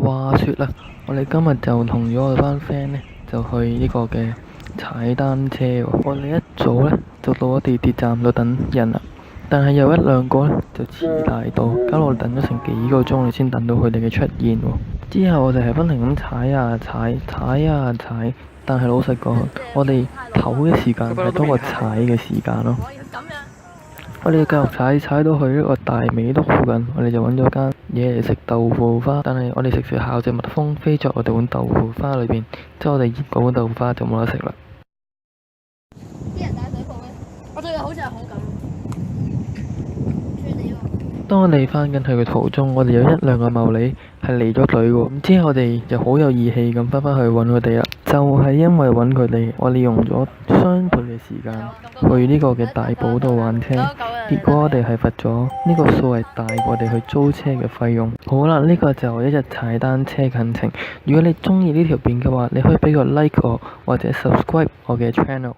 話說啦，我哋今日就同咗我班 friend 呢，就去呢個嘅踩單車喎。我哋一早呢，就到咗地鐵站度等人啦，但係有一兩個呢，就遲大到，搞到我哋等咗成幾個鐘，你先等到佢哋嘅出現喎。之後我哋係不停咁踩啊踩，踩啊踩，但係老實講，我哋唞嘅時間係多過踩嘅時間咯。我哋繼續踩，踩到去呢個大美督附近，我哋就揾咗間嘢嚟食豆腐花。但係我哋食住下隻蜜蜂飛咗我哋碗豆腐花裏邊，之後我哋熱嗰碗豆腐花就冇得食啦。啲人帶水泡咩？我對佢好似係好感。當我哋返緊去嘅途中，我哋有一兩個茂利係離咗隊喎。咁之後我哋就好有義氣咁返返去揾佢哋啦。就係因為揾佢哋，我哋用咗雙倍嘅時間去呢個嘅大埔度玩車，結果我哋係罰咗呢個數係大過我哋去租車嘅費用。好啦，呢個就係一日踩單車嘅行程。如果你鍾意呢條片嘅話，你可以俾個 like 我或者 subscribe 我嘅 channel。